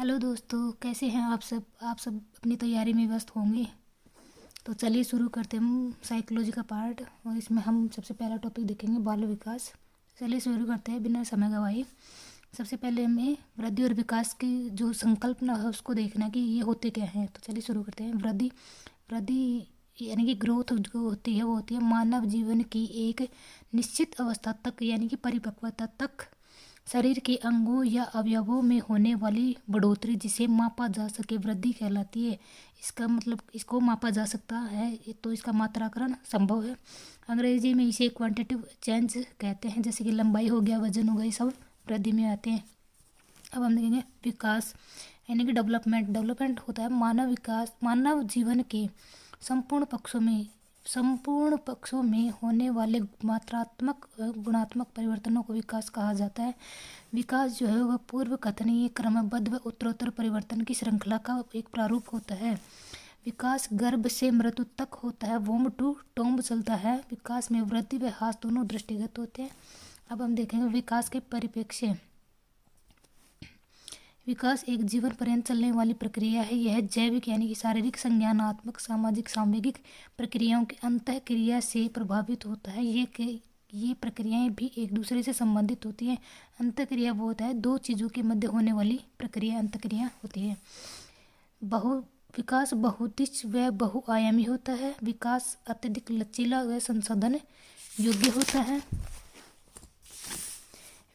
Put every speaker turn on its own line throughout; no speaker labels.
Hello दोस्तों, कैसे हैं आप सब अपनी तैयारी में व्यस्त होंगे। तो चलिए शुरू करते हैं हम साइकोलॉजी का पार्ट। और इसमें हम सबसे पहला टॉपिक देखेंगे बाल विकास। चलिए शुरू करते हैं बिना समय गवाए। सबसे पहले हमें वृद्धि और विकास की जो संकल्पना है उसको देखना कि ये होते क्या हैं। तो चलिए शुरू करते हैं। वृद्धि वृद्धि यानी कि ग्रोथ जो होती है वो होती है मानव जीवन की एक निश्चित अवस्था तक यानी कि परिपक्वता तक शरीर के अंगों या अवयवों में होने वाली बढ़ोतरी जिसे मापा जा सके वृद्धि कहलाती है। इसका मतलब इसको मापा जा सकता है तो इसका मात्राकरण संभव है। अंग्रेजी में इसे क्वांटिटिव चेंज कहते हैं, जैसे कि लंबाई हो गया, वजन हो गया, ये सब वृद्धि में आते हैं। अब हम देखेंगे विकास यानी कि डेवलपमेंट होता है मानव जीवन के संपूर्ण पक्षों में होने वाले मात्रात्मक गुणात्मक परिवर्तनों को विकास कहा जाता है। विकास जो है वह पूर्व कथनीय क्रमबद्ध व उत्तरोत्तर परिवर्तन की श्रृंखला का एक प्रारूप होता है। विकास गर्भ से मृत्यु तक होता है, वोम टू टोम्ब चलता है। विकास में वृद्धि व ह्रास दोनों दृष्टिगत होते हैं। अब हम देखेंगे विकास के परिप्रेक्ष्य। विकास एक जीवन पर्यंत चलने वाली प्रक्रिया है। यह जैविक यानी कि शारीरिक, संज्ञानात्मक, सामाजिक, सांवेगिक प्रक्रियाओं की अंतःक्रिया से प्रभावित होता है। ये प्रक्रियाएं भी एक दूसरे से संबंधित होती हैं। अंतःक्रिया वो होता है दो चीज़ों के मध्य होने वाली प्रक्रिया अंतःक्रिया होती है। विकास बहुदिश व बहुआयामी होता है। विकास अत्यधिक लचीला व संशोधन योग्य होता है।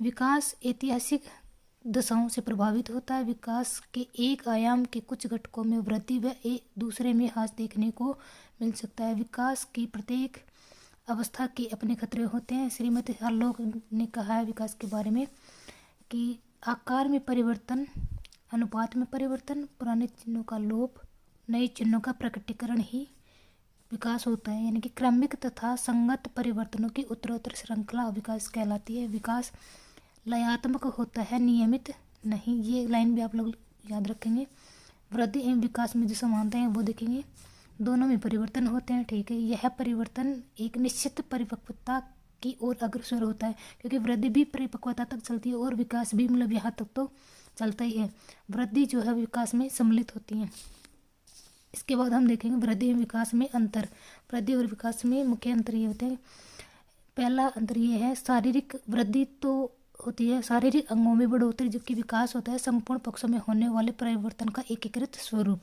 विकास ऐतिहासिक दशाओं से प्रभावित होता है। विकास के एक आयाम के कुछ घटकों में वृद्धि व दूसरे में ह्रास देखने को मिल सकता है। विकास की प्रत्येक अवस्था के अपने खतरे होते हैं। श्रीमती हार्लोक ने कहा है विकास के बारे में कि आकार में परिवर्तन, अनुपात में परिवर्तन, पुराने चिन्हों का लोप, नए चिन्हों का प्रकटीकरण ही विकास होता है। यानी कि क्रमिक तथा संगत परिवर्तनों की उत्तरोत्तर श्रृंखला विकास कहलाती है। विकास लयात्मक होता है, नियमित नहीं। ये लाइन भी आप लोग याद रखेंगे। वृद्धि एवं विकास में जो समानता है वो देखेंगे। दोनों में परिवर्तन होते हैं, ठीक है। यह परिवर्तन एक निश्चित परिपक्वता की ओर अग्रसर होता है, क्योंकि वृद्धि भी परिपक्वता तक चलती है और विकास भी मतलब यहाँ तक तो चलता ही है। वृद्धि जो है विकास में सम्मिलित होती है। इसके बाद हम देखेंगे वृद्धि एवं विकास में अंतर। वृद्धि और विकास में मुख्य अंतर ये होते हैं। पहला अंतर ये है, शारीरिक वृद्धि तो होती है शारीरिक अंगों में बढ़ोतरी, जबकि विकास होता है संपूर्ण पक्षों में होने वाले परिवर्तन का एकीकृत स्वरूप।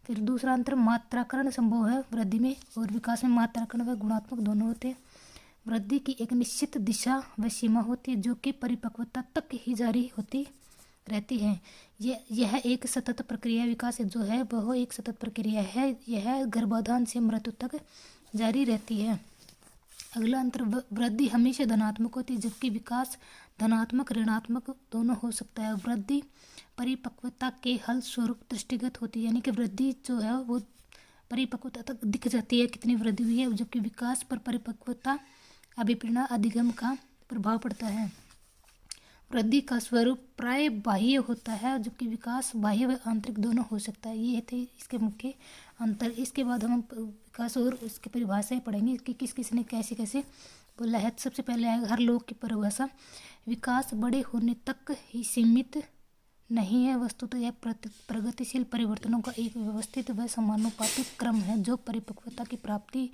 फिर दूसरा अंतर, मात्राकरण संभव है वृद्धि में, और विकास में मात्राकरण व गुणात्मक दोनों होते हैं। वृद्धि की एक निश्चित दिशा व सीमा होती है जो कि परिपक्वता तक ही जारी होती रहती है। यह एक सतत प्रक्रिया, विकास जो है वह एक सतत प्रक्रिया है। यह गर्भाधान से मृत्यु तक जारी रहती है। अगला अंतर, वृद्धि हमेशा धनात्मक होती है, जबकि विकास धनात्मक ऋणात्मक दोनों हो सकता है। वृद्धि परिपक्वता के हल स्वरूप दृष्टिगत होती है, यानी कि वृद्धि जो है वो परिपक्वता तक दिख जाती है कितनी वृद्धि हुई है, जबकि विकास पर परिपक्वता अभिप्रेरणा अधिगम का प्रभाव पड़ता है। वृद्धि का स्वरूप प्राय बाह्य होता है, जबकि विकास बाह्य व आंतरिक दोनों हो सकता है। ये थे इसके मुख्य अंतर। इसके बाद हम विकास और उसकी परिभाषाएं पढ़ेंगे कि किस किस ने कैसे कैसे बोला है। सबसे पहले आएगा हर लोग की परिभाषा। विकास बड़े होने तक ही सीमित नहीं है, वस्तुतः यह प्रगतिशील परिवर्तनों का एक व्यवस्थित व समानुपातिक क्रम है जो परिपक्वता की प्राप्ति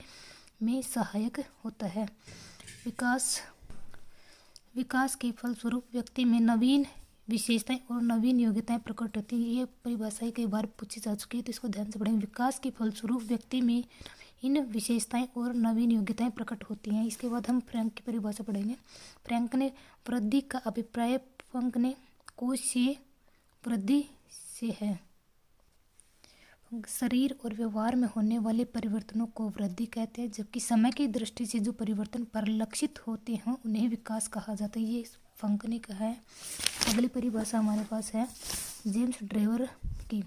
में सहायक होता है। विकास के फलस्वरूप व्यक्ति में नवीन विशेषताएं और नवीन योग्यताएं प्रकट होती हैं। ये परिभाषा कई बार पूछी जा चुकी है, तो इसको ध्यान से पढ़ेंगे। विकास के फलस्वरूप व्यक्ति में इन विशेषताएं और नवीन योग्यताएं प्रकट होती हैं। इसके बाद हम फ्रैंक की परिभाषा पढ़ेंगे। फ्रैंक ने वृद्धि का अभिप्राय फंक कोशीय वृद्धि से है। शरीर और व्यवहार में होने वाले परिवर्तनों को वृद्धि कहते हैं, जबकि समय की दृष्टि से जो परिवर्तन परिलक्षित होते हैं उन्हें विकास कहा जाता है। ये फंक ने कहा है। अगली परिभाषा हमारे पास है जेम्स ड्रेवर की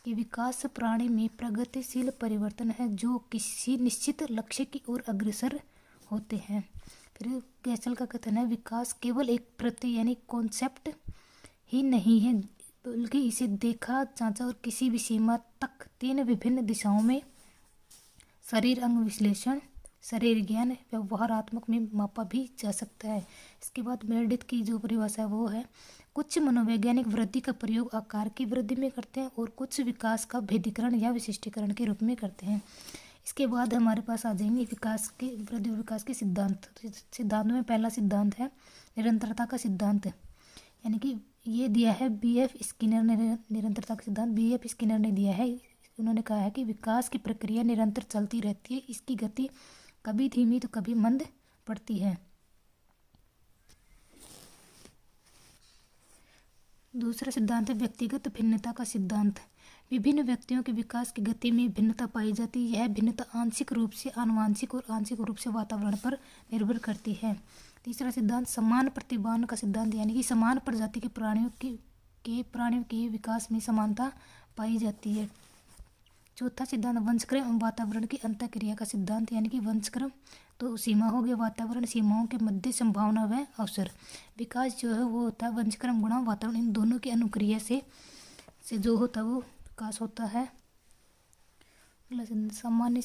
कि विकास प्राणी में प्रगतिशील परिवर्तन है जो किसी निश्चित लक्ष्य की ओर अग्रसर होते हैं। फिर गैसल का कथन है विकास केवल एक प्रत्यय यानी कॉन्सेप्ट ही नहीं है, बल्कि इसे देखा, जांचा और किसी भी सीमा तक 3 विभिन्न दिशाओं में शरीर अंग विश्लेषण, शरीर ज्ञान, व्यवहारात्मक में मापा भी जा सकता है। इसके बाद मेरेडिथ की जो परिभाषा है वो है कुछ मनोवैज्ञानिक वृद्धि का प्रयोग आकार की वृद्धि में करते हैं और कुछ विकास का भेदीकरण या विशिष्टीकरण के रूप में करते हैं। इसके बाद हमारे पास आ जाएंगे विकास के वृद्धि और विकास के सिद्धांत। सिद्धांत में पहला सिद्धांत है निरंतरता का सिद्धांत, यानी कि ये दिया है B.F. स्किनर ने। निरंतरता का सिद्धांत B.F. स्किनर ने दिया है। उन्होंने कहा है कि विकास की प्रक्रिया निरंतर चलती रहती है, इसकी गति कभी धीमी तो कभी मंद पड़ती है। दूसरा सिद्धांत है व्यक्तिगत भिन्नता का सिद्धांत। विभिन्न व्यक्तियों के विकास की गति में भिन्नता पाई जाती है। यह भिन्नता आंशिक रूप से आनुवंशिक और आंशिक रूप से वातावरण पर निर्भर करती है। तीसरा सिद्धांत समान प्रतिभान का सिद्धांत, यानी कि समान प्रजाति के प्राणियों के विकास में समानता पाई जाती है। चौथा सिद्धांत वंशक्रम एवं वातावरण की अंतःक्रिया का सिद्धांत, यानी कि वंशक्रम तो सीमा हो गया, वातावरण सीमाओं के मध्य संभावना व अवसर। विकास जो है वो होता है वंशक्रम गुणा वातावरण, इन दोनों की अनुक्रिया से जो होता है वो विकास होता है। सामान्य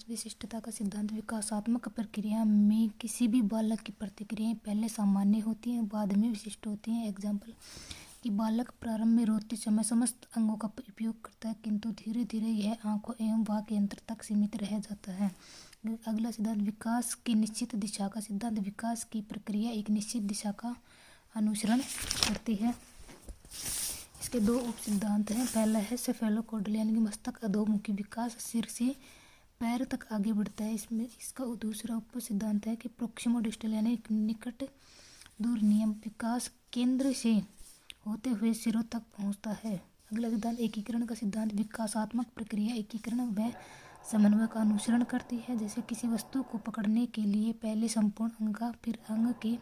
विशिष्टता का सिद्धांत विकासात्मक प्रक्रिया में किसी भी बालक की प्रतिक्रियाएं पहले सामान्य होती हैं, बाद में विशिष्ट होती हैं। एग्जाम्पल कि बालक प्रारंभ में रोते समय समस्त अंगों का उपयोग करता है, किंतु धीरे धीरे यह आंखों एवं वाक यंत्र तक सीमित रह जाता है। अगला सिद्धांत विकास की निश्चित दिशा का सिद्धांत। विकास की प्रक्रिया एक निश्चित दिशा का अनुसरण करती है। इसके दो उप सिद्धांत हैं। पहला है सेफेलोकॉर्डल, यानी कि मस्तक अधोमुखी विकास सिर से पैर तक आगे बढ़ता है। इसमें इसका दूसरा उप सिद्धांत है कि प्रोक्सिमो डिस्टल, यानी निकट दूर नियम विकास केंद्र से होते हुए सिरों तक पहुंचता है। अगला सिद्धांत एकीकरण का सिद्धांत। विकासात्मक प्रक्रिया एकीकरण व समन्वय का अनुसरण करती है। जैसे किसी वस्तु को पकड़ने के लिए पहले संपूर्ण अंग का फिर अंग के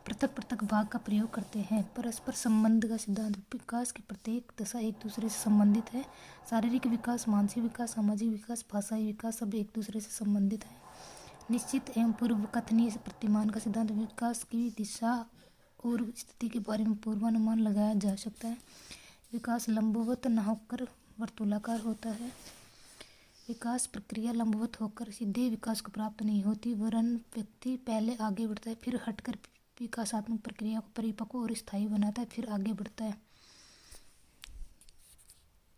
पृथक पृथक भाग का प्रयोग करते हैं। परस्पर संबंध का सिद्धांत। विकास की प्रत्येक दशा एक दूसरे से संबंधित है। शारीरिक विकास, मानसिक विकास, सामाजिक विकास, भाषाई विकास सब एक दूसरे से संबंधित है। निश्चित एवं पूर्व कथनीय प्रतिमान का सिद्धांत। विकास की दिशा और स्थिति के बारे में पूर्वानुमान लगाया जा सकता है। विकास लंबवत न होकर वर्तुलाकार होता है। विकास प्रक्रिया लंबवत होकर सीधे विकास को प्राप्त नहीं होती, वरन व्यक्ति पहले आगे बढ़ता है, फिर हटकर विकासात्मक प्रक्रिया को परिपक्व और स्थायी बनाता है, फिर आगे बढ़ता है।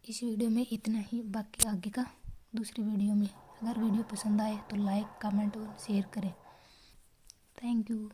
इस वीडियो में इतना ही, बाकी आगे का दूसरी वीडियो में। अगर वीडियो पसंद आए तो लाइक, कमेंट और शेयर करें। Thank you.